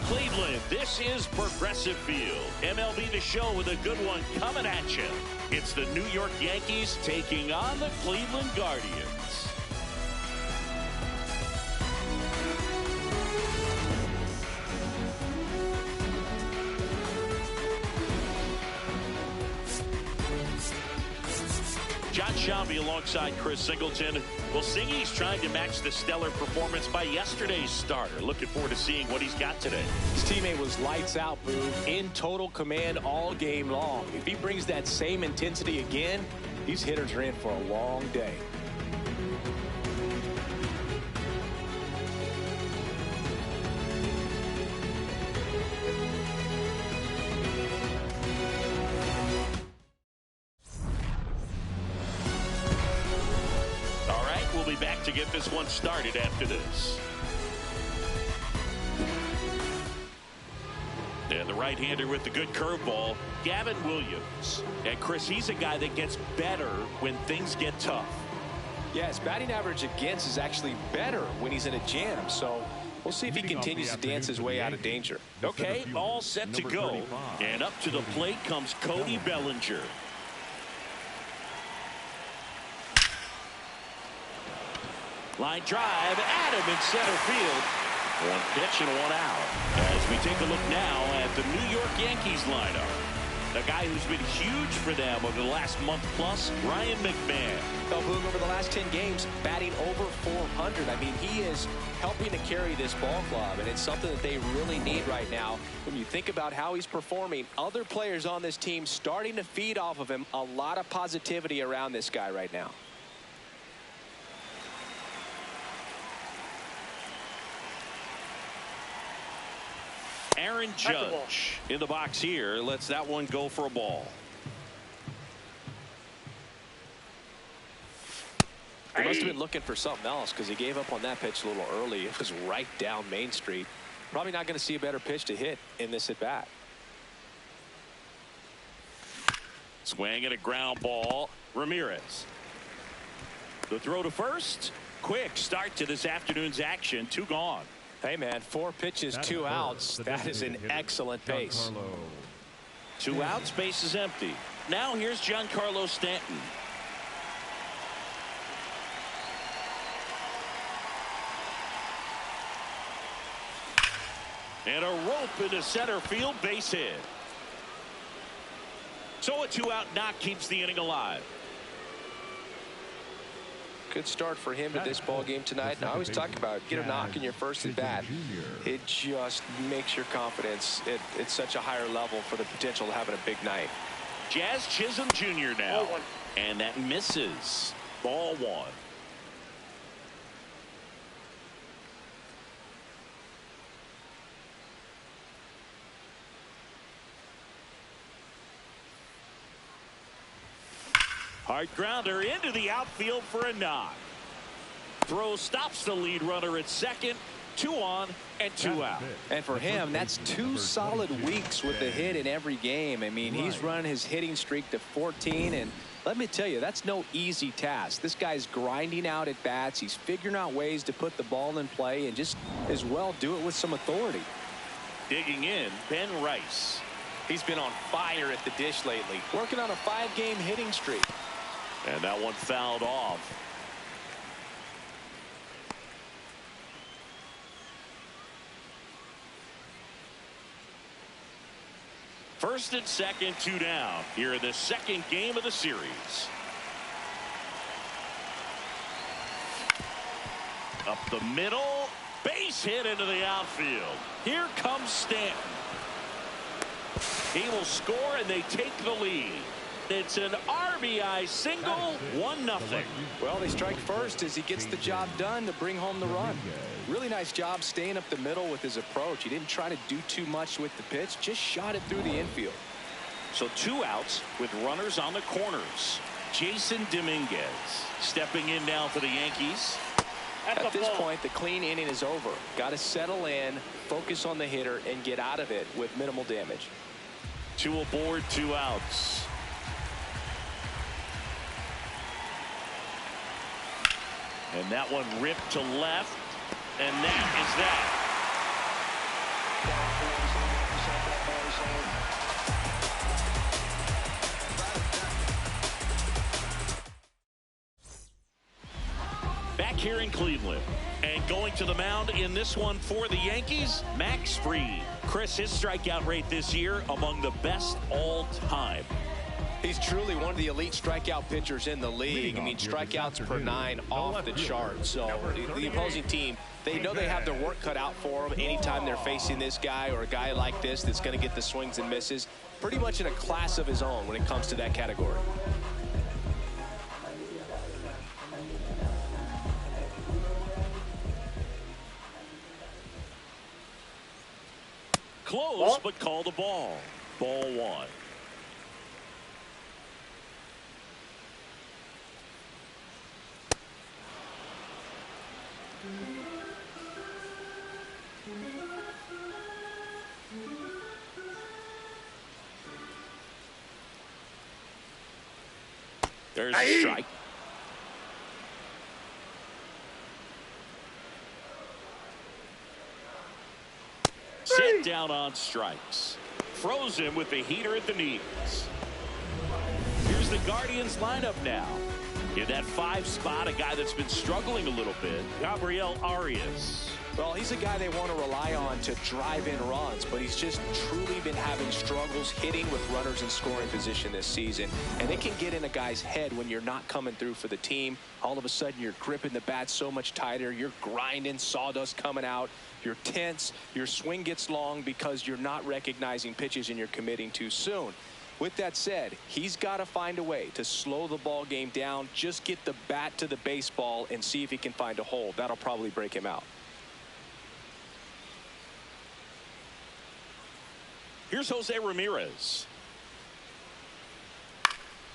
Cleveland, this is Progressive Field. MLB The Show with a good one coming at you. It's the New York Yankees taking on the Cleveland Guardians. John Shelby alongside Chris Singleton. Well, Singy's trying to match the stellar performance by yesterday's starter. Looking forward to seeing what he's got today. His teammate was lights out, Boo, in total command all game long. If he brings that same intensity again, these hitters are in for a long day. We'll be back to get this one started after this. And the right-hander with the good curveball, Gavin Williams. And Chris, he's a guy that gets better when things get tough. Yeah, his batting average against is actually better when he's in a jam. So we'll see if he continues to dance his way out of danger. Okay, all set to go. And up to the plate comes Cody Bellinger. Line drive, at him in center field. One pitch and one out. As we take a look now at the New York Yankees lineup. The guy who's been huge for them over the last month plus, Ryan McMahon. Boog, over the last 10 games, batting over 400. I mean, he is helping to carry this ball club, and it's something that they really need right now. When you think about how he's performing, other players on this team starting to feed off of him. A lot of positivity around this guy right now. Aaron Judge in the box here lets that one go for a ball. He must have been looking for something else because he gave up on that pitch a little early. It was right down Main Street. Probably not going to see a better pitch to hit in this at bat. Swing and a ground ball. Ramirez. The throw to first. Quick start to this afternoon's action. 2 gone. Hey, man, 4 pitches, 2 outs. That is an excellent pace. 2 outs, base is empty. Now here's Giancarlo Stanton. And a rope into center field, base hit. So a 2-out knock keeps the inning alive. Good start for him at this ball game tonight. And I always talk about get a knock in your first at bat. It just makes your confidence at such a higher level for the potential of having a big night. Jazz Chisholm Jr. now. And that misses. Ball 1. Hard grounder into the outfield for a knock. Throw stops the lead runner at second. 2 on and 2 out. And for him, that's 2 solid weeks with the hit in every game. I mean, he's run his hitting streak to 14, and let me tell you, that's no easy task. This guy's grinding out at bats. He's figuring out ways to put the ball in play and just as well do it with some authority. Digging in, Ben Rice. He's been on fire at the dish lately, working on a 5-game hitting streak. And that one fouled off. First and second, 2 down here in the second game of the series. Up the middle, base hit into the outfield. Here comes Stanton. He will score and they take the lead. It's an RBI single, 1-0. Well, they strike first as he gets the job done to bring home the run. Really nice job staying up the middle with his approach. He didn't try to do too much with the pitch, just shot it through the infield. So 2 outs with runners on the corners. Jason Dominguez stepping in now for the Yankees. At this point, the clean inning is over. Got to settle in, focus on the hitter, and get out of it with minimal damage. 2 aboard, 2 outs. And that one ripped to left, and that is that. Back here in Cleveland, and going to the mound in this one for the Yankees, Max Fried. Chris, his strikeout rate this year among the best all time. He's truly one of the elite strikeout pitchers in the league. I mean, strikeouts per 9 off the chart. So the opposing team, they know they have their work cut out for them anytime they're facing this guy or a guy like this that's going to get the swings and misses. Pretty much in a class of his own when it comes to that category. Close, but call the ball. Ball 1. There's a strike. Set down on strikes. Froze him with the heater at the knees. Here's the Guardians lineup now. In that 5 spot, a guy that's been struggling a little bit, Gabriel Arias. Well, he's a guy they want to rely on to drive in runs, but he's just truly been having struggles hitting with runners in scoring position this season. And it can get in a guy's head when you're not coming through for the team. All of a sudden, you're gripping the bat so much tighter. You're grinding, sawdust coming out. You're tense. Your swing gets long because you're not recognizing pitches and you're committing too soon. With that said, he's got to find a way to slow the ball game down, just get the bat to the baseball and see if he can find a hole. That'll probably break him out. Here's Jose Ramirez.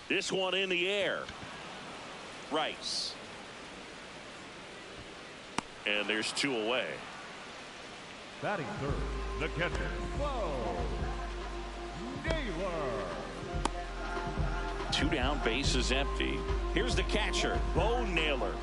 This one in the air. Rice. And there's 2 away. Batting third, the catcher, Bo Naylor. 2 down, bases empty. Here's the catcher, Bo Naylor.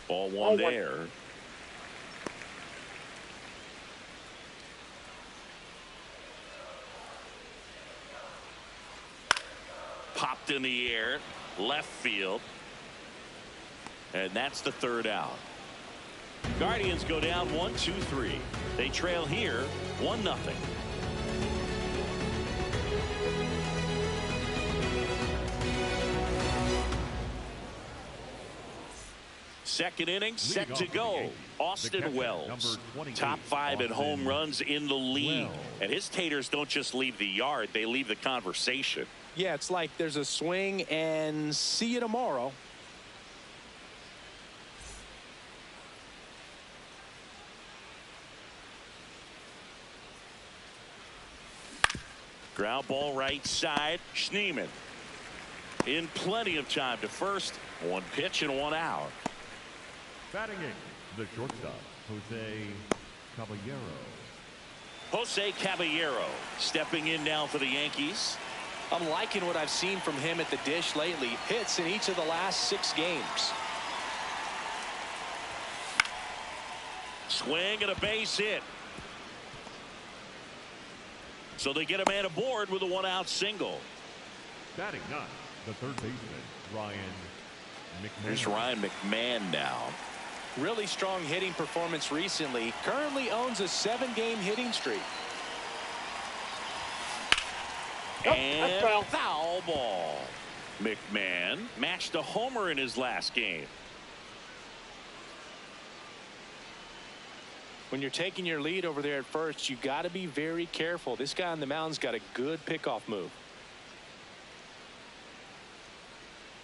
Ball 1 there. Popped in the air, left field. And that's the 3rd out. Guardians go down 1-2-3. They trail here 1-0. Second inning set to go. Austin Wells, top 5 in home runs in the league. And his taters don't just leave the yard, they leave the conversation. Yeah, it's like there's a swing and see you tomorrow. Ground ball right side. Schneemann in plenty of time to first. 1 pitch and 1 out. Batting in, the shortstop, Jose Caballero. Jose Caballero stepping in now for the Yankees. I'm liking what I've seen from him at the dish lately. Hits in each of the last 6 games. Swing and a base hit. So they get a man aboard with a 1-out single. Batting 9, the third baseman, Ryan McMahon. There's Ryan McMahon now. Really strong hitting performance recently. Currently owns a 7-game hitting streak. And foul ball. McMahon matched a homer in his last game. When you're taking your lead over there at first, you got to be very careful. This guy on the mound's got a good pickoff move.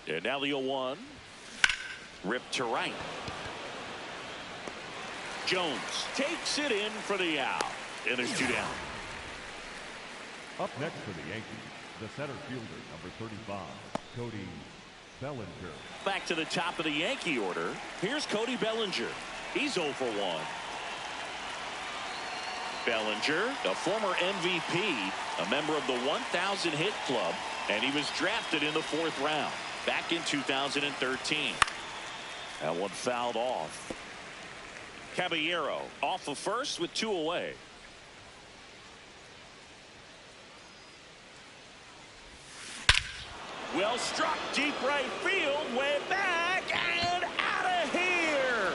And now the 0-1. Ripped to right. Jones takes it in for the out. And there's 2 down. Up next for the Yankees, the center fielder, number 35, Cody Bellinger. Back to the top of the Yankee order. Here's Cody Bellinger. He's 0 for 1. Bellinger, a former MVP, a member of the 1,000 hit club, and he was drafted in the 4th round back in 2013. That one fouled off. Caballero off of first with 2 away. Well struck, deep right field, way back and out of here.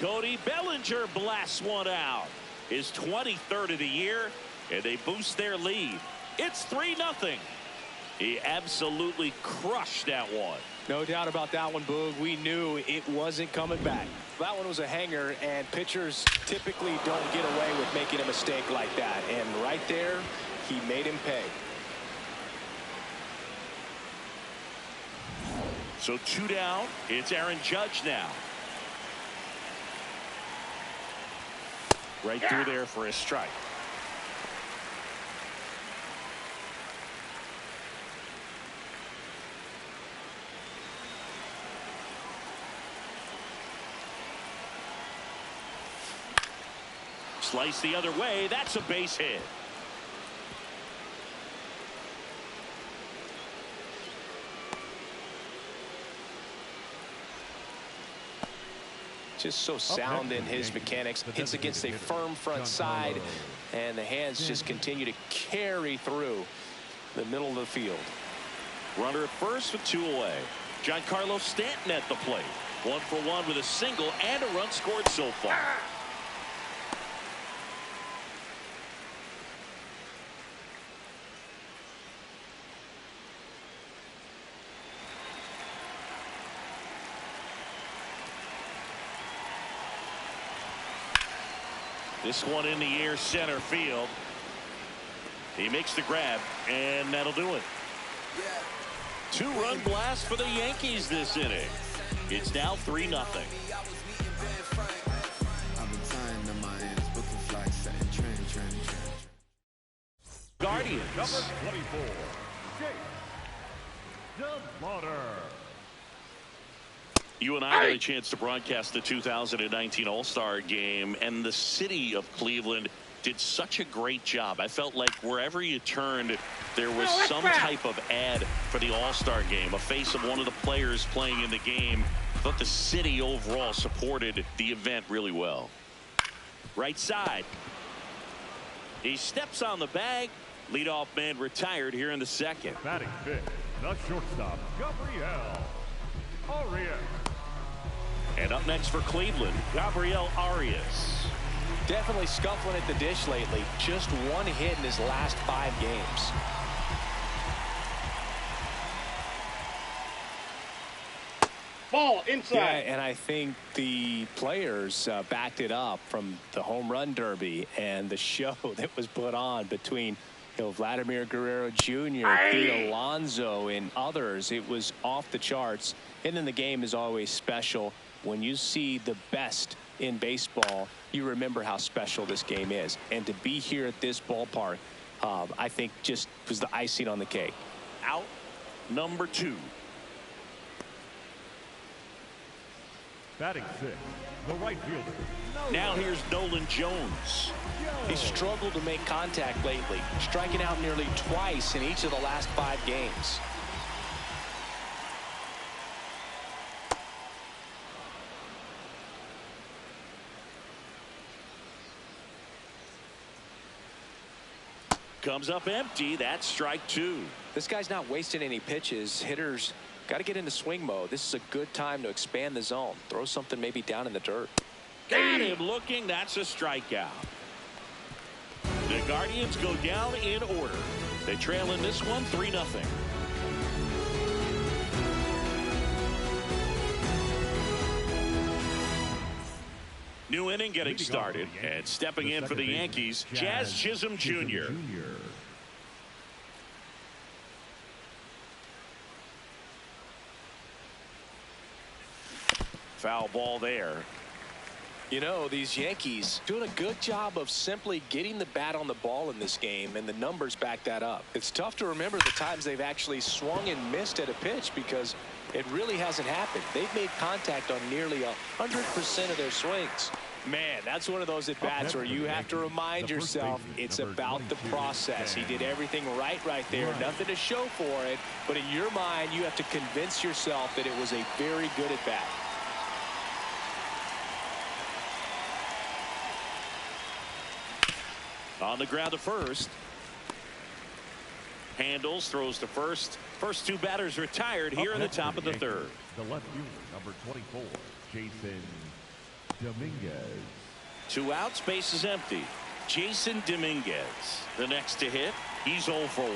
Cody Bellinger blasts one out. His 23rd of the year, and they boost their lead. It's 3-0. He absolutely crushed that one. No doubt about that one, Boog. We knew it wasn't coming back. That one was a hanger, and pitchers typically don't get away with making a mistake like that. And right there, he made him pay. So 2 down. It's Aaron Judge now. Right through there for a strike. Slice the other way. That's a base hit. Just so sound in his mechanics. Hits against a firm front side, and the hands just continue to carry through the middle of the field. Runner at first with 2 away. Giancarlo Stanton at the plate. 1 for 1 with a single and a run scored so far. This one in the air, center field. He makes the grab, and that'll do it. 2-run blast for the Yankees this inning. It's now 3-0. Guardians. Number 24, Jake DeLauder. You and I had a chance to broadcast the 2019 All-Star Game, and the city of Cleveland did such a great job. I felt like wherever you turned, there was some type of ad for the All-Star Game, a face of one of the players playing in the game. I thought the city overall supported the event really well. Right side. He steps on the bag. Leadoff man retired here in the 2nd. Batting 5th, the shortstop, Gabriel Arias. And up next for Cleveland, Gabriel Arias. Definitely scuffling at the dish lately. Just 1 hit in his last 5 games. Ball inside. Yeah, and I think the players backed it up from the home run derby and the show that was put on between Vladimir Guerrero Jr., Pete Alonso, and others. It was off the charts. And then the game is always special. When you see the best in baseball, you remember how special this game is. And to be here at this ballpark, I think just was the icing on the cake. Out number 2. Batting 6th, the right fielder. Now here's Nolan Jones. He struggled to make contact lately, striking out nearly twice in each of the last 5 games. Comes up empty. That's strike 2. This guy's not wasting any pitches. Hitters got to get into swing mode. This is a good time to expand the zone. Throw something maybe down in the dirt. Got him looking. That's a strikeout. The Guardians go down in order. They trail in this one 3-0. New inning getting started, and stepping in for the Yankees, Jazz Chisholm Jr. Foul ball there. You know, these Yankees doing a good job of simply getting the bat on the ball in this game, and the numbers back that up. It's tough to remember the times they've actually swung and missed at a pitch because it really hasn't happened. They've made contact on nearly 100% of their swings. Man, that's one of those at-bats where you have to remind yourself it's about the process. He did everything right there. Nothing to show for it, but in your mind, you have to convince yourself that it was a very good at-bat. On the ground to first. Handles, throws to first. First two batters retired here in the top of the third. The left fielder, number 24, Jason Dominguez. 2 outs, base is empty. Jason Dominguez, the next to hit. He's 0 for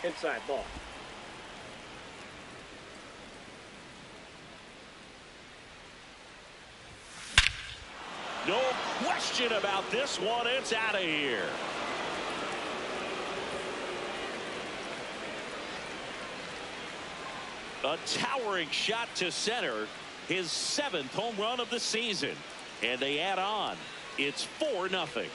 1. Inside ball. No question about this one. It's out of here. A towering shot to center. His 7th home run of the season. And they add on. It's 4-0.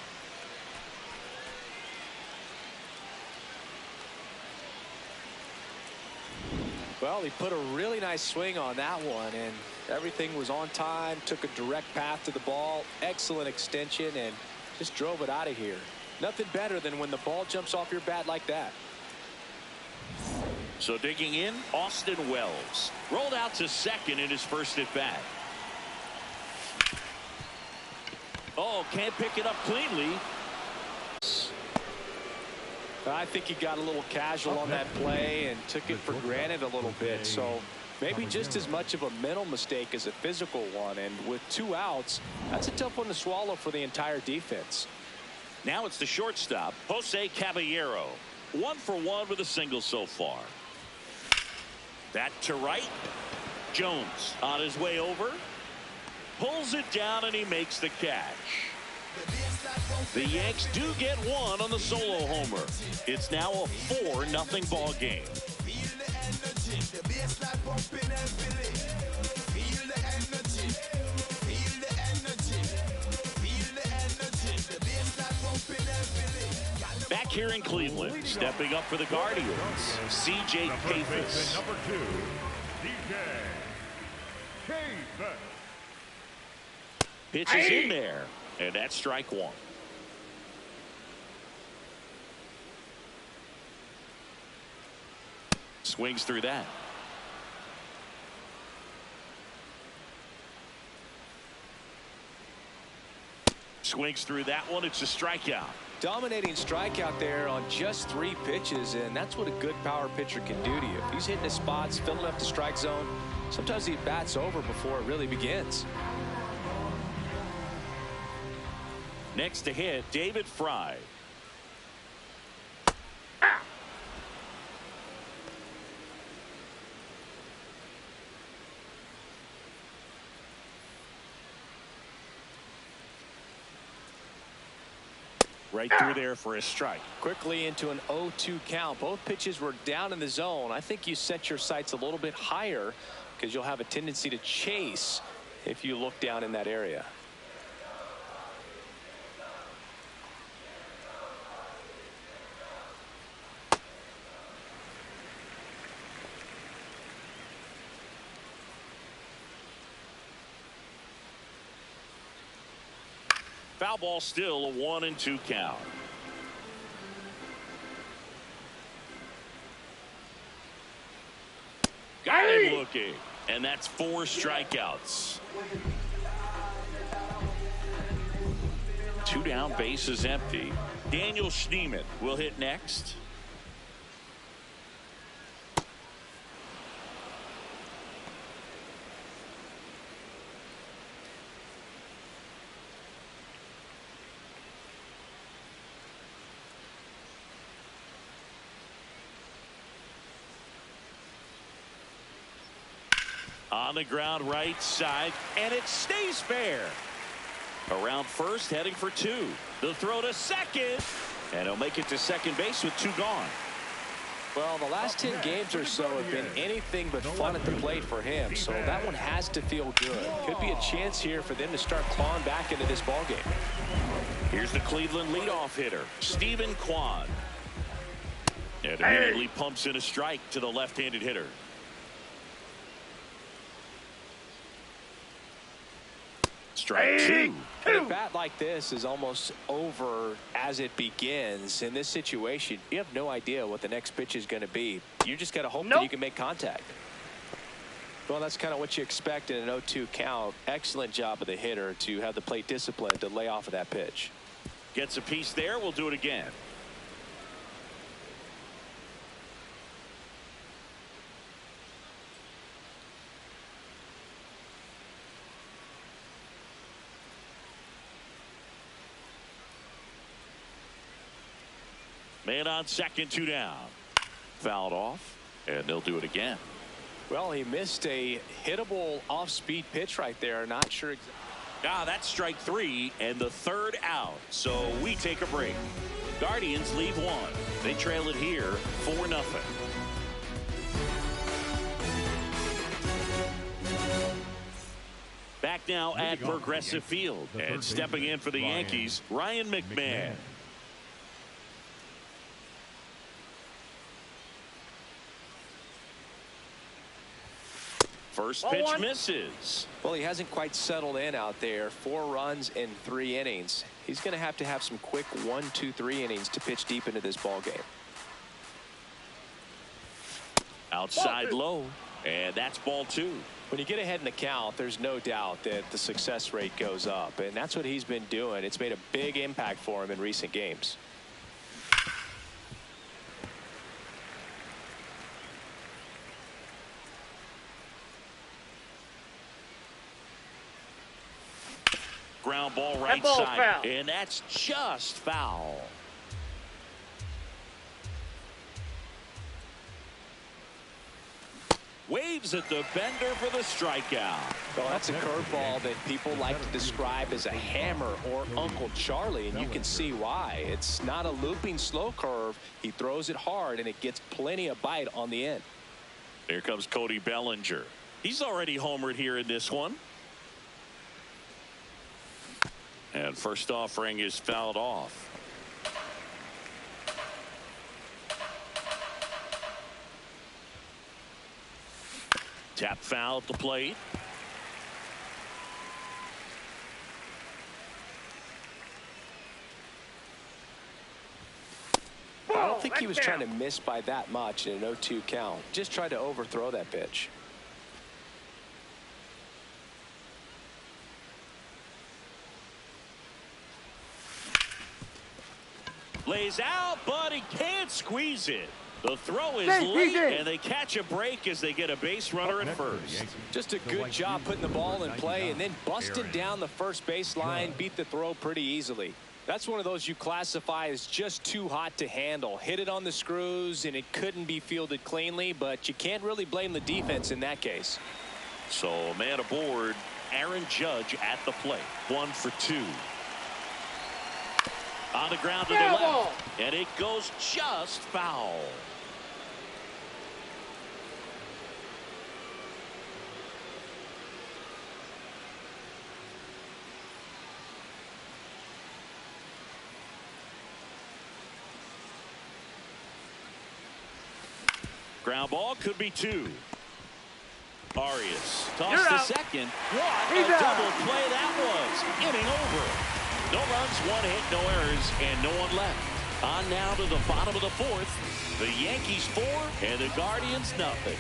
Well, he put a really nice swing on that one, and everything was on time, took a direct path to the ball, excellent extension, and just drove it out of here. Nothing better than when the ball jumps off your bat like that. So digging in, Austin Wells. Rolled out to second in his first at bat. Oh, can't pick it up cleanly. I think he got a little casual on that play and took it for granted a little bit. So maybe just as much of a mental mistake as a physical one. And with 2 outs, that's a tough one to swallow for the entire defense. Now it's the shortstop, Jose Caballero. 1 for 1 with a single so far. That to right. Jones on his way over. Pulls it down and he makes the catch. The Yanks do get one on the solo homer. It's now a 4-0 ball game. Back here in Cleveland, stepping up for the Guardians, C.J. Pappas. Number 2, DJ Pappas. Pitches in there, and that's strike 1. Swings through that. Swings through that one. It's a strikeout. Dominating strikeout there on just 3 pitches, and that's what a good power pitcher can do to you. If he's hitting his spots, filling up the strike zone, sometimes he bats over before it really begins. Next to hit, David Fry. Right through there for a strike. Quickly into an 0-2 count. Both pitches were down in the zone. I think you set your sights a little bit higher because you'll have a tendency to chase if you look down in that area. Foul ball, still a 1-2 count. Got him looking, and that's 4 strikeouts. 2 down, base is empty. Daniel Schneemann will hit next. On the ground, right side, and it stays fair. Around first, heading for 2. The throw to second, and he'll make it to second base with 2 gone. Well, the last 10 games or so have been anything but fun at the plate for him, so that one has to feel good. Could be a chance here for them to start clawing back into this ballgame. Here's the Cleveland leadoff hitter, Stephen Kwan. And immediately pumps in a strike to the left-handed hitter. Strike two. A bat like this is almost over as it begins. In this situation, you have no idea what the next pitch is going to be. You just got to hope that you can make contact. Well, that's kind of what you expect in an 0-2 count. Excellent job of the hitter to have the plate discipline to lay off of that pitch. Gets a piece there. We'll do it again. Man on second, 2 down. Fouled off, and they'll do it again. Well, he missed a hittable off-speed pitch right there. Not sure exactly. That's strike 3 and the 3rd out. So we take a break. Guardians leave 1. They trail it here 4-0. Back now at Progressive Field, and stepping in for the Yankees, Ryan McMahon. First pitch misses. Well, he hasn't quite settled in out there. 4 runs in 3 innings. He's going to have some quick 1, 2, 3 innings to pitch deep into this ball game. Outside low, and that's ball 2. When you get ahead in the count, there's no doubt that the success rate goes up, and that's what he's been doing. It's made a big impact for him in recent games. Ground ball right side, and that's just foul. Waves at the bender for the strikeout. Well, that's a curveball that people like to describe as a hammer or Uncle Charlie, and you can see why. It's not a looping slow curve. He throws it hard, and it gets plenty of bite on the end. Here comes Cody Bellinger. He's already homered here in this one. And first offering is fouled off. Tap foul at the plate. I don't think he was trying to miss by that much in an 0-2 count. Just tried to overthrow that pitch. Lays out, but he can't squeeze it. The throw is late, and they catch a break as they get a base runner at first. Just a good job putting the ball in play and then busted down the first base line, beat the throw pretty easily. That's one of those you classify as just too hot to handle. Hit it on the screws, and it couldn't be fielded cleanly, but you can't really blame the defense in that case. So, man aboard, Aaron Judge at the plate. 1 for 2. On the ground to the left, and it goes just foul. Ground ball could be 2. Arias tossed to second. What a double play that was. Inning over. No runs, 1 hit, no errors, and no one left. On now to the bottom of the 4th. The Yankees 4 and the Guardians nothing.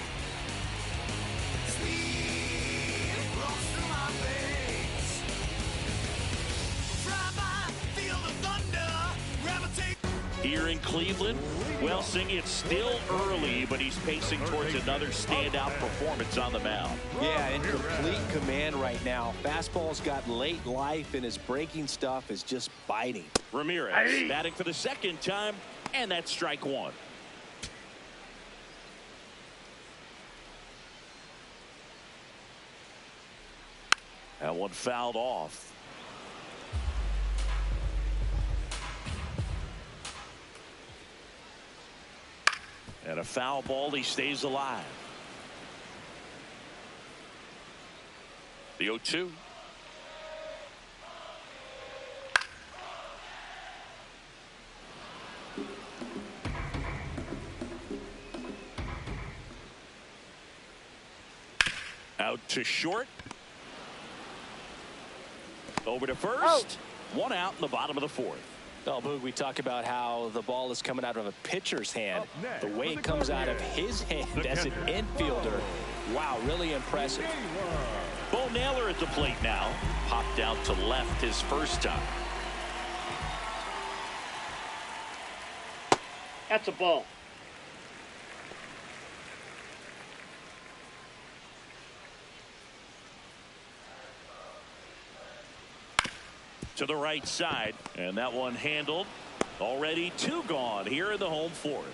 Here in Cleveland, well, Sing, it's still early, but he's pacing towards another standout performance on the mound. Yeah, in complete command right now. Fastball's got late life, and his breaking stuff is just biting. Ramirez batting for the 2nd time, and that's strike 1. That one fouled off. And a foul ball. He stays alive. The 0-2. Out to short. Over to first. One out in the bottom of the fourth. Oh, Boog, we talk about how the ball is coming out of a pitcher's hand. The way it comes out of his hand as an infielder. Wow, really impressive. Bo Naylor at the plate now. Popped out to left his first time. That's a ball. To the right side, and that one handled. Already 2 gone here in the home fourth.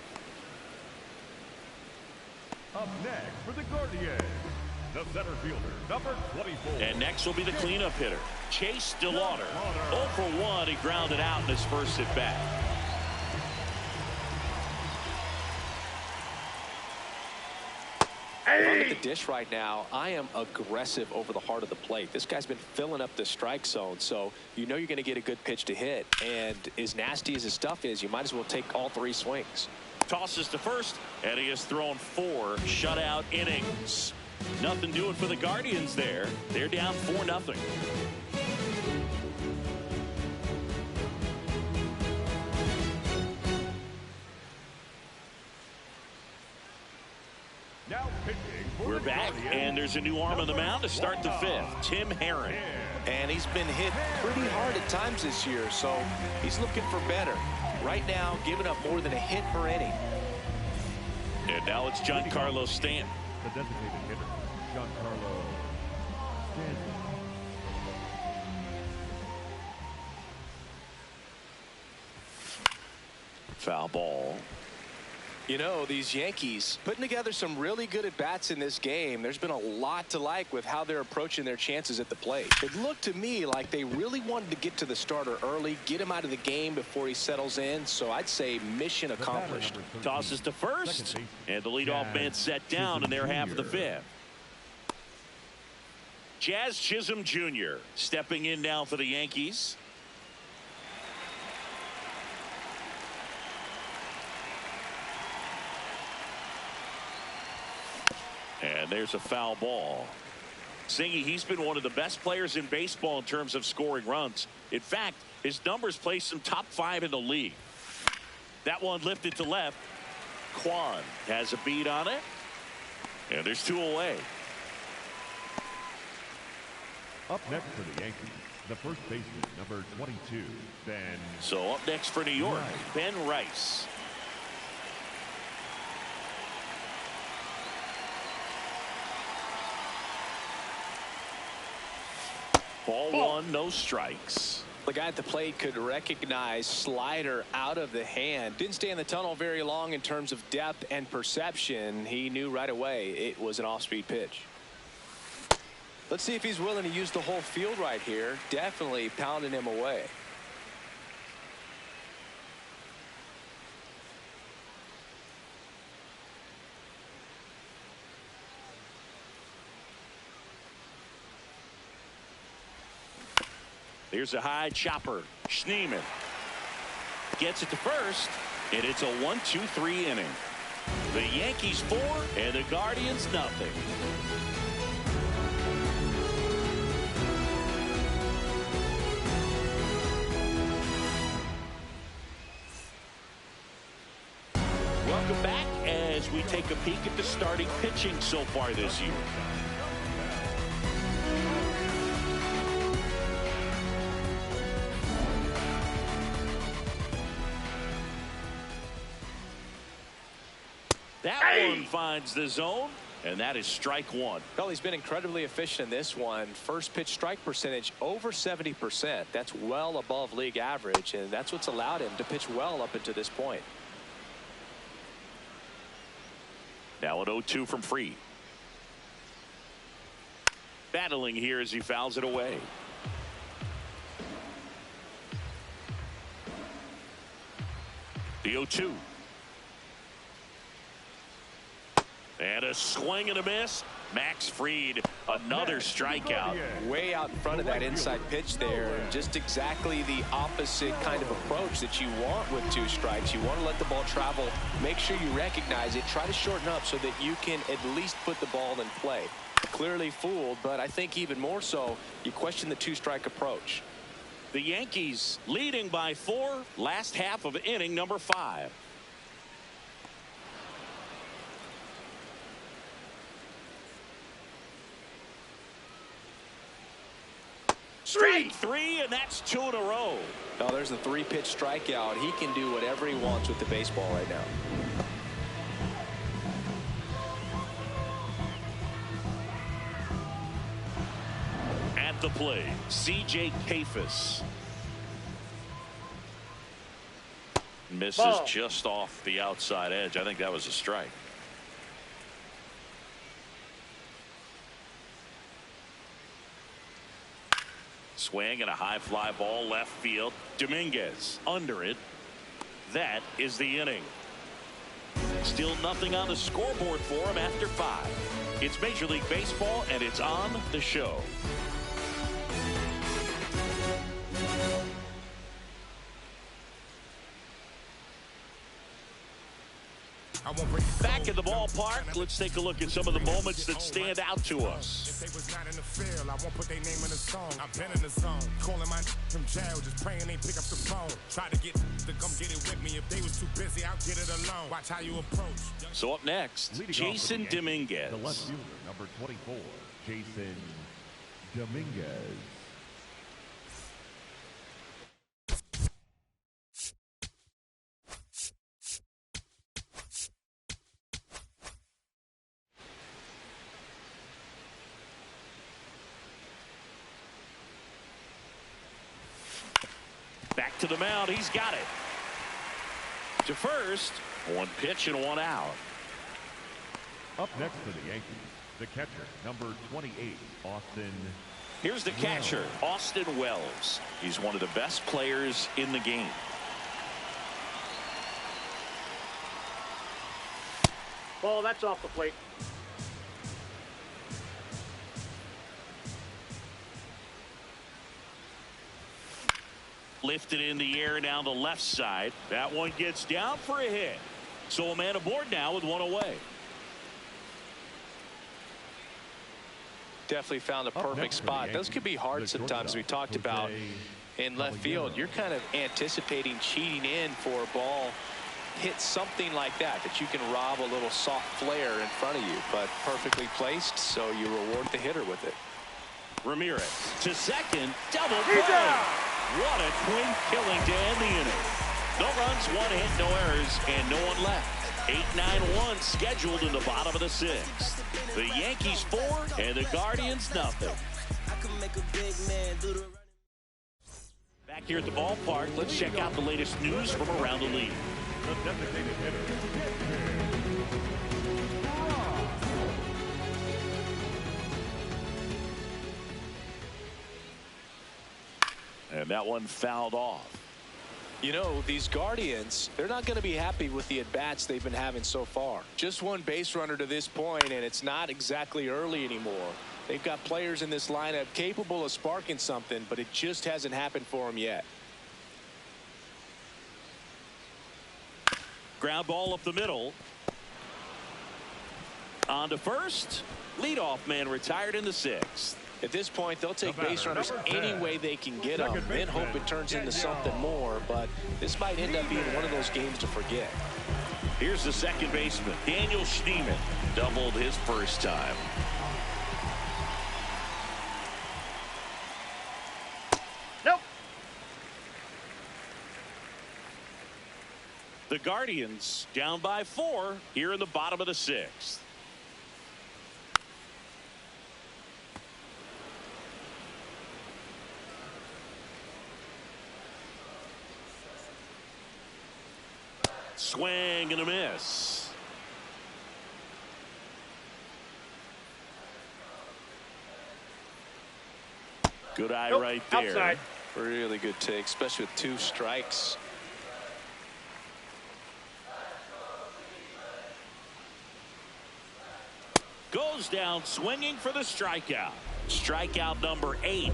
Up next for the Guardians, the center fielder, number 24. And next will be the cleanup hitter, Chase DeLauder. 0 for 1. He grounded out in his first at bat. If I'm at the dish right now, I am aggressive over the heart of the plate. This guy's been filling up the strike zone, so you know you're going to get a good pitch to hit. And as nasty as his stuff is, you might as well take all 3 swings. Tosses to first, and he has thrown 4 shutout innings. Nothing doing for the Guardians there. They're down 4-0. Now pitching for We're the back, Guardians, and there's a new arm on the mound to start the 5th, Tim Herron. And he's been hit pretty hard at times this year, so he's looking for better. Right now, giving up more than a hit per inning. And now it's Giancarlo Stanton. The designated hitter, Giancarlo Stanton. Foul ball. You know, these Yankees putting together some really good at-bats in this game. There's been a lot to like with how they're approaching their chances at the plate. It looked to me like they really wanted to get to the starter early, get him out of the game before he settles in. So I'd say mission accomplished. Tosses to first, and the leadoff man set down in their half of the 5th. Jazz Chisholm Jr. stepping in now for the Yankees. And there's a foul ball. Singy, he's been one of the best players in baseball in terms of scoring runs. In fact, his numbers place him top 5 in the league. That one lifted to left. Kwan has a beat on it. And there's 2 away. Up next for the Yankees, the first baseman, number 22, Ben. So up next for New York, Ben Rice. Ball 1, no strikes. The guy at the plate could recognize slider out of the hand. Didn't stay in the tunnel very long in terms of depth and perception. He knew right away it was an off-speed pitch. Let's see if he's willing to use the whole field right here. Definitely pounding him away. Here's a high chopper. Schneemann gets it to first, and it's a 1-2-3 inning. The Yankees 4 and the Guardians nothing. Welcome back as we take a peek at the starting pitching so far this year. That one finds the zone, and that is strike 1. Well, he's been incredibly efficient in this one. First pitch strike percentage over 70%. That's well above league average, and that's what's allowed him to pitch well up until this point. Now an 0-2 from Fried. Battling here as he fouls it away. The 0-2. And a swing and a miss. Max Fried, another strikeout. Way out in front of that inside pitch there. And just exactly the opposite kind of approach that you want with 2 strikes. You want to let the ball travel. Make sure you recognize it. Try to shorten up so that you can at least put the ball in play. Clearly fooled, but I think even more so, you question the 2-strike approach. The Yankees leading by 4. Last half of inning number 5. Strike 3, and that's 2 in a row. Oh, there's the 3-pitch strikeout. He can do whatever he wants with the baseball right now. At the plate, C.J. Kafis. Misses Ball. just off the outside edge. I think that was a strike. Swing and a high fly ball left field. Dominguez under it. That is the inning. Still nothing on the scoreboard for him after 5. It's Major League Baseball, and it's on the show. Back at the ballpark, let's take a look at some of the moments that stand out to us. If they was not in the field, I won't put their name in the song. I've been in the zone, calling my from jail, just praying they pick up the phone. Try to get to come get it with me. If they was too busy, I'll get it alone. Watch how you approach. So up next, Jason Dominguez. The left fielder, number 24, Jason Dominguez. Back to the mound. He's got it. To first. 1 pitch and 1 out. Up next for the Yankees, the catcher, number 28, Austin. Here's the catcher, Austin Wells. He's one of the best players in the game. Ball, that's off the plate. Lifted in the air down the left side. That one gets down for a hit. So a man aboard now with 1 away. Definitely found a perfect spot. Those could be hard sometimes. We talked about in left field. You're kind of anticipating cheating in for a ball. Hit something like that you can rob a little soft flare in front of you, but perfectly placed, so you reward the hitter with it. Ramirez to second. Double play. What a twin killing to end the inning. No runs, 1 hit, no errors, and no one left. 8-9-1 scheduled in the bottom of the 6th. The Yankees 4 and the Guardians nothing. Back here at the ballpark, let's check out the latest news from around the league. The designated hitter, and that one fouled off. You know, these Guardians, they're not going to be happy with the at-bats they've been having so far. Just 1 base runner to this point, and it's not exactly early anymore. They've got players in this lineup capable of sparking something, but it just hasn't happened for them yet. Ground ball up the middle. On to first. Leadoff man retired in the 6th. At this point, they'll take base runners any way they can get them, then hope it turns into something more. But this might end up being one of those games to forget. Here's the second baseman, Daniel Schneemann. Doubled his first time. Nope. The Guardians down by 4 here in the bottom of the 6th. Swing and a miss. Good eye right there. Outside. Really good take, especially with 2 strikes. Goes down swinging for the strikeout. Strikeout number 8.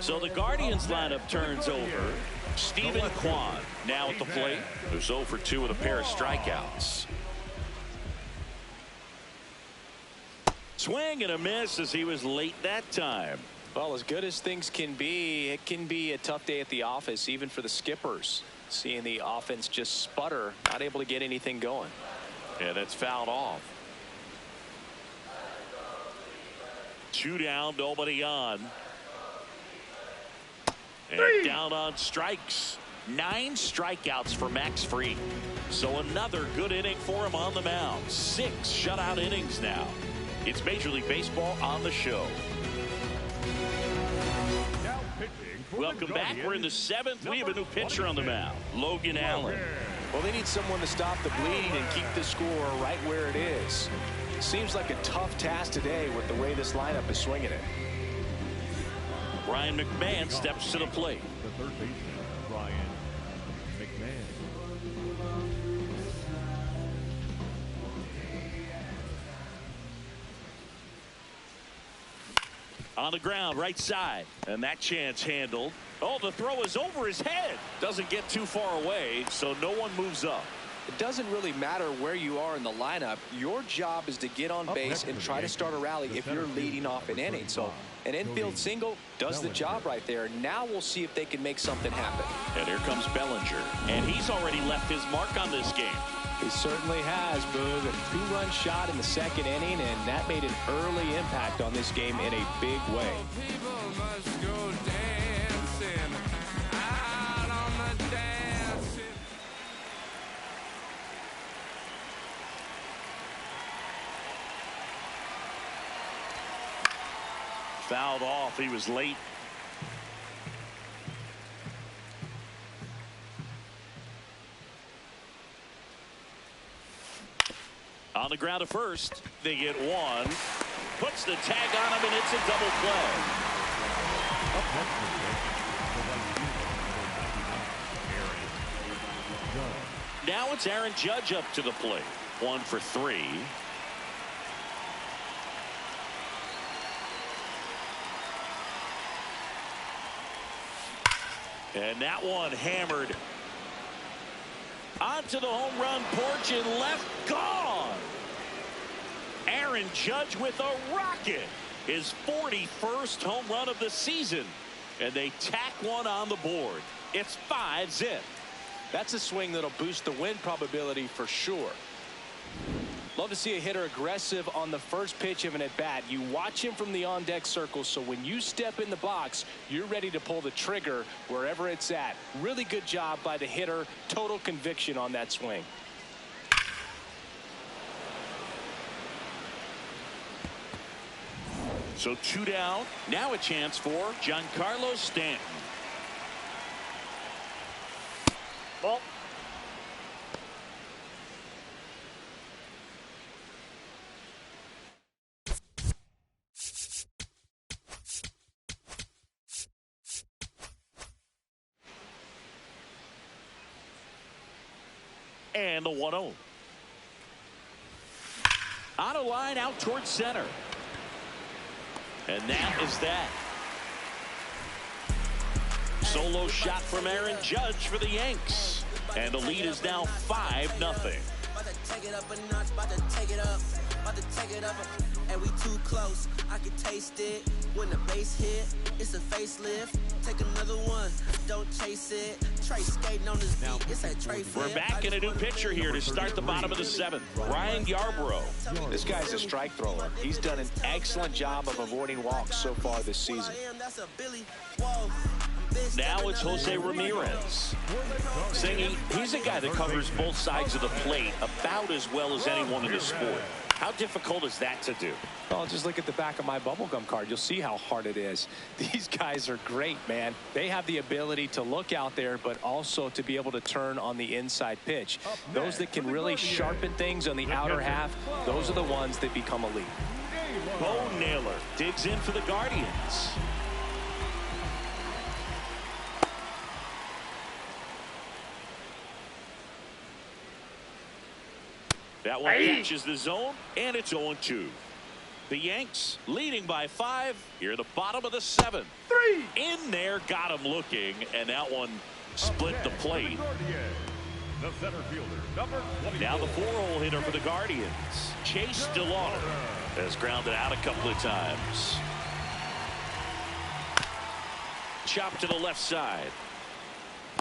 So the Guardians lineup turns over. Stephen Kwan now at the plate. Who's 0 for 2 with a pair of strikeouts. Swing and a miss as he was late that time. Well, as good as things can be, it can be a tough day at the office, even for the skippers. Seeing the offense just sputter, not able to get anything going. Yeah, that's fouled off. 2 down, nobody on. And down on strikes. 9 strikeouts for Max Fried. So another good inning for him on the mound. 6 shutout innings now. It's Major League Baseball on the show. Now pitching for Welcome back. We're in the 7th. We have a new pitcher on the mound, Logan Allen. Well, they need someone to stop the bleeding and keep the score right where it is. Seems like a tough task today with the way this lineup is swinging it. Brian McMahon steps to the plate. The third baseman, Brian McMahon. On the ground, right side. And that chance handled. Oh, the throw is over his head. Doesn't get too far away, so no one moves up. It doesn't really matter where you are in the lineup. Your job is to get on base and try to start a rally if you're leading off an inning. So an infield single does the job right there. Now we'll see if they can make something happen. And here comes Bellinger. And he's already left his mark on this game. He certainly has, Boog. A 2-run shot in the 2nd inning, and that made an early impact on this game in a big way. Fouled off. He was late. On the ground to first. They get 1. Puts the tag on him, and it's a double play. Now it's Aaron Judge up to the plate. 1 for 3. And that one hammered onto the home run porch and left. Gone. Aaron Judge with a rocket. His 41st home run of the season. And they tack one on the board. It's 5-0. That's a swing that'll boost the win probability for sure. Love to see a hitter aggressive on the first pitch of an at-bat. You watch him from the on-deck circle, so when you step in the box, you're ready to pull the trigger wherever it's at. Really good job by the hitter. Total conviction on that swing. So 2 down. Now a chance for Giancarlo Stanton. Ball. And the 1-0. On a line out towards center. And that is that. Solo shot from Aaron Judge for the Yanks. And the lead is now 5-0. About to take it up a notch, about to take it up, about to take it up, and we too close. I can taste it when the bass hit. It's a facelift. Take another one, don't chase it. Trey skating on this beat. It's a Trey flip. We're back in a new pitcher here to start the bottom of the 7th. Ryan Yarbrough. This guy's a strike thrower. He's done an excellent job of avoiding walks so far this season. Now it's Jose Ramirez. Singy, he's a guy that covers both sides of the plate about as well as anyone in the sport. How difficult is that to do? Well, just look at the back of my bubblegum card. You'll see how hard it is. These guys are great, man. They have the ability to look out there, but also to be able to turn on the inside pitch. Those that can really sharpen things on the outer half, those are the ones that become elite. Bo Naylor digs in for the Guardians. That That one catches the zone, and it's 0-2. The Yanks leading by 5 here at the bottom of the 7th. In there, got him looking, and that one split the plate. The center fielder, number 24. Now the 4-hole hitter for the Guardians, Chase DeLauder, has grounded out a couple of times. Chop to the left side.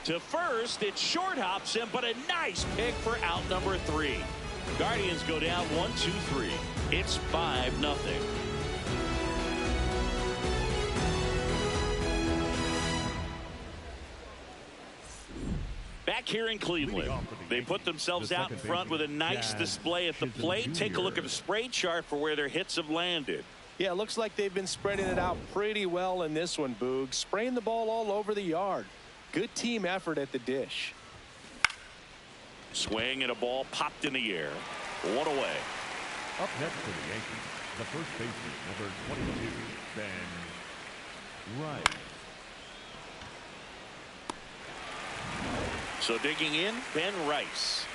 To first, it short hops him, but a nice pick for out number 3. Guardians go down 1-2-3. It's 5-0. Back here in Cleveland, they put themselves out in front with a nice display at the plate. Take a look at the spray chart for where their hits have landed. Yeah, it looks like they've been spreading it out pretty well in this one, Boog. Spraying the ball all over the yard. Good team effort at the dish. Swing and a ball popped in the air. 1 away. Up next for the Yankees, the first baseman, number 22, Ben Wright. So digging in, Ben Rice.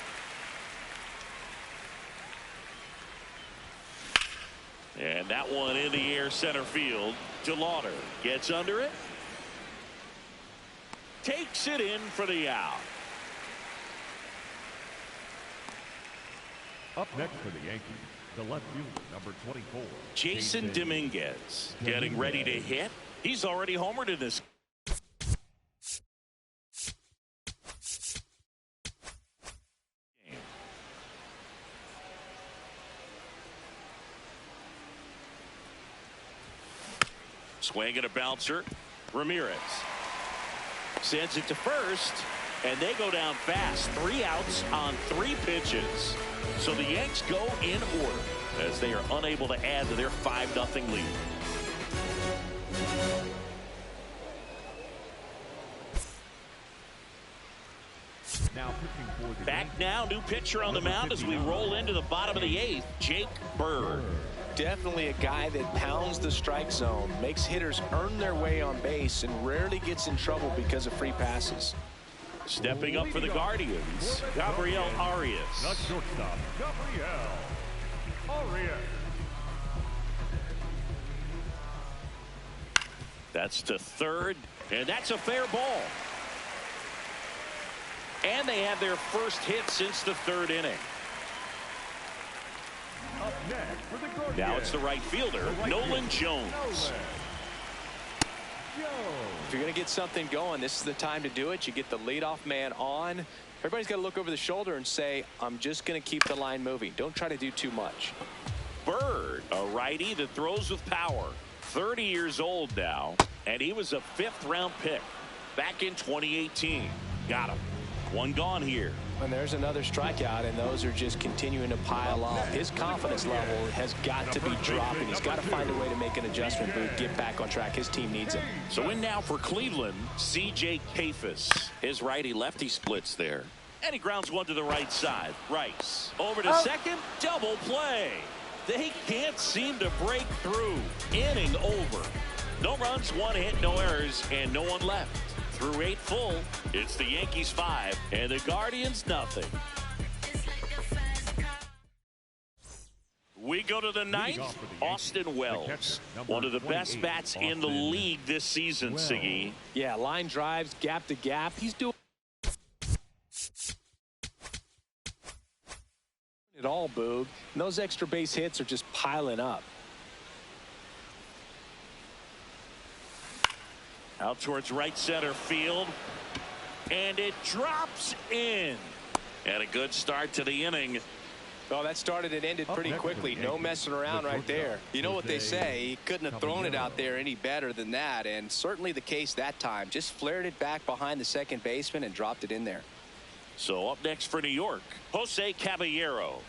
And that one in the air center field. DeLauder gets under it. Takes it in for the out. Up next for the Yankees, the left fielder, number 24. Jason Dominguez getting ready to hit. He's already homered in this. Swing and a bouncer. Ramirez sends it to first, and they go down fast. 3 outs on 3 pitches. So the Yanks go in order as they are unable to add to their 5-0 lead. Back now, new pitcher on the mound as we roll into the bottom of the 8th, Jake Bird. Definitely a guy that pounds the strike zone, makes hitters earn their way on base, and rarely gets in trouble because of free passes. Stepping up for the Guardians, Gabriel Arias. The shortstop, Gabriel Arias. That's to third, and that's a fair ball. And they have their first hit since the 3rd inning. Up next for the Guardians, Now it's the right fielder, Nolan Jones. If you're going to get something going, this is the time to do it. You get the leadoff man on. Everybody's got to look over the shoulder and say, I'm just going to keep the line moving. Don't try to do too much. Bird, a righty that throws with power. 30 years old now, and he was a 5th-round pick back in 2018. Got him. 1 gone here. And there's another strikeout, and those are just continuing to pile up. His confidence level has got to be dropping. He's got to find a way to make an adjustment, but get back on track. His team needs him. So in now for Cleveland, C.J. Kafis. His righty-lefty splits there. And he grounds one to the right side. Rice over to second. Double play. They can't seem to break through. Inning over. No runs, 1 hit, no errors, and no one left. Through 8 full, it's the Yankees 5 and the Guardians nothing. We go to the 9th. Austin Wells, one of the best bats in the league this season, Siggy. Yeah, line drives, gap to gap. He's doing it all, Boog. And those extra base hits are just piling up. Out towards right center field, and it drops in. And a good start to the inning. Oh, that started and ended pretty quickly. No messing around right there. You know what they say, he couldn't have thrown it out there any better than that, and certainly the case that time. Just flared it back behind the second baseman and dropped it in there. So up next for New York, Jose Caballero.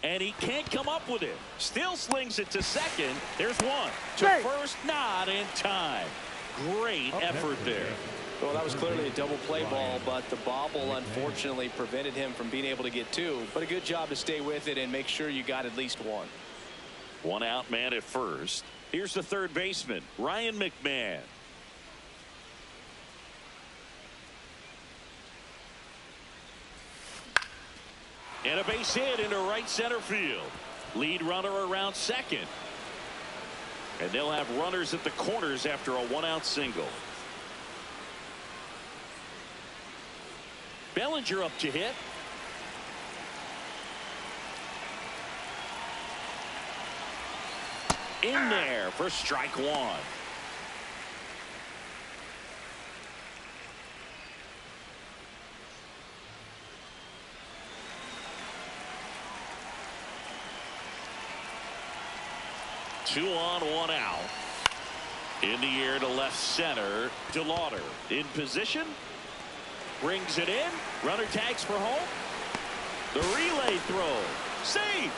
And he can't come up with it. Still slings it to second. There's one. To first, not in time. Great effort there. Well, that was clearly a double play ball, but the bobble unfortunately prevented him from being able to get 2. But a good job to stay with it and make sure you got at least 1. 1 out man at first. Here's the third baseman, Ryan McMahon. And a base hit into right center field. Lead runner around second. And they'll have runners at the corners after a one-out single. Bellinger up to hit. In there for strike one. Two on, one out. In the air to left center. DeLauder in position. Brings it in. Runner tags for home. The relay throw. Safe.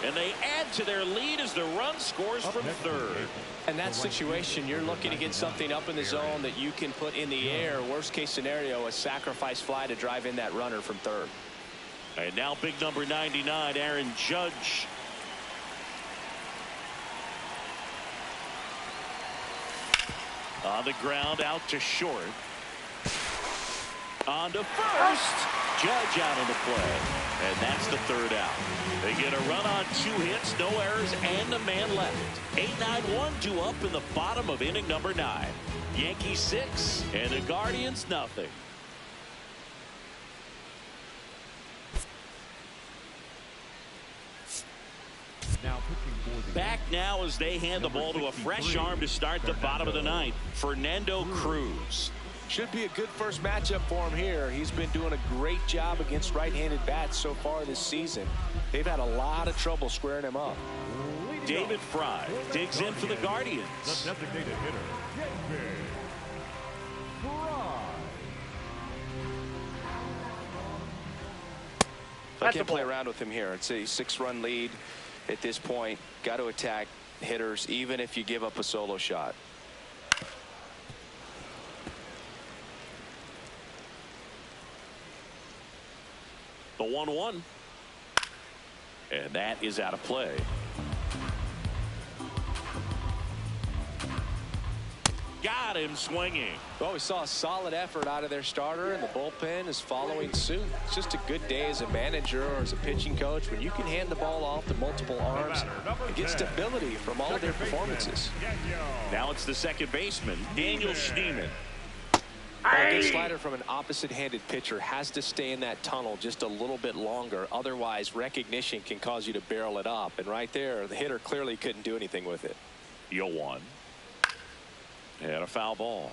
And they add to their lead as the run scores from third. In that situation, you're looking to get something up in the zone that you can put in the air. Worst case scenario, a sacrifice fly to drive in that runner from third. And now big number 99, Aaron Judge. On the ground, out to short. On to first. Judge out of the play. And that's the third out. They get a run on 2 hits, no errors, and a man left. 8-9-1 due up in the bottom of inning number 9. Yankees 6 and the Guardians nothing. Back now as they hand the ball to a fresh arm to start the bottom of the 9th. Fernando Cruz. Should be a good first matchup for him here. He's been doing a great job against right-handed bats so far this season. They've had a lot of trouble squaring him up. David Fry digs in for the Guardians. The designated hitter, David Fry. I can't play around with him here. It's a 6-run lead at this point. Got to attack hitters even if you give up a solo shot. The 1-1. And that is out of play. Got him swinging. Well, we saw a solid effort out of their starter, and the bullpen is following suit. It's just a good day as a manager or as a pitching coach when you can hand the ball off to multiple arms and get stability from all of their performances. Now it's the second baseman, Daniel Schneemann. A good slider from an opposite-handed pitcher has to stay in that tunnel just a little bit longer. Otherwise, recognition can cause you to barrel it up. And right there, the hitter clearly couldn't do anything with it. 0-1. And a foul ball.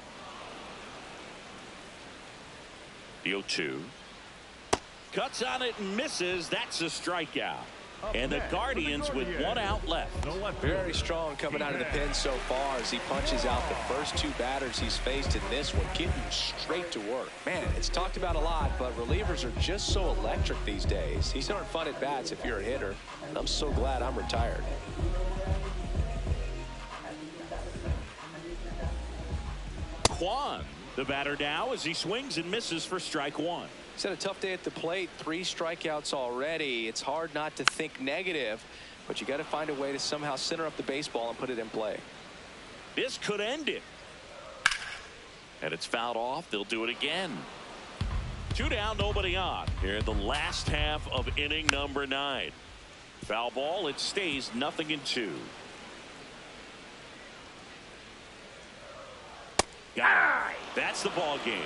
0-2. Cuts on it and misses. That's a strikeout. And the Guardians with 1 out left. Very strong coming out of the pen so far as he punches out the first 2 batters he's faced in this one, getting straight to work. Man, it's talked about a lot, but relievers are just so electric these days. These aren't fun at bats if you're a hitter, and I'm so glad I'm retired. Kwan, the batter now as he swings and misses for strike 1. He's had a tough day at the plate. 3 strikeouts already. It's hard not to think negative, but you got to find a way to somehow center up the baseball and put it in play. This could end it. And it's fouled off. They'll do it again. 2 down, nobody on here in the last half of inning number 9. Foul ball. It stays 0-2. Got it. That's the ball game.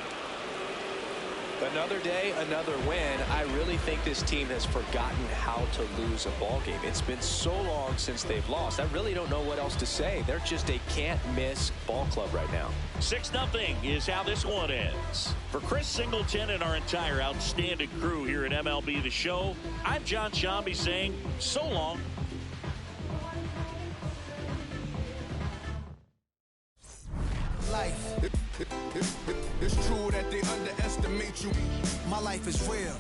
Another day, another win. I really think this team has forgotten how to lose a ball game. It's been so long since they've lost. I really don't know what else to say. They're just a can't-miss ball club right now. 6-0 is how this one ends. For Chris Singleton and our entire outstanding crew here at MLB The Show, I'm John Shambi saying so long. Life. It's true that they underestimate you. My life is real.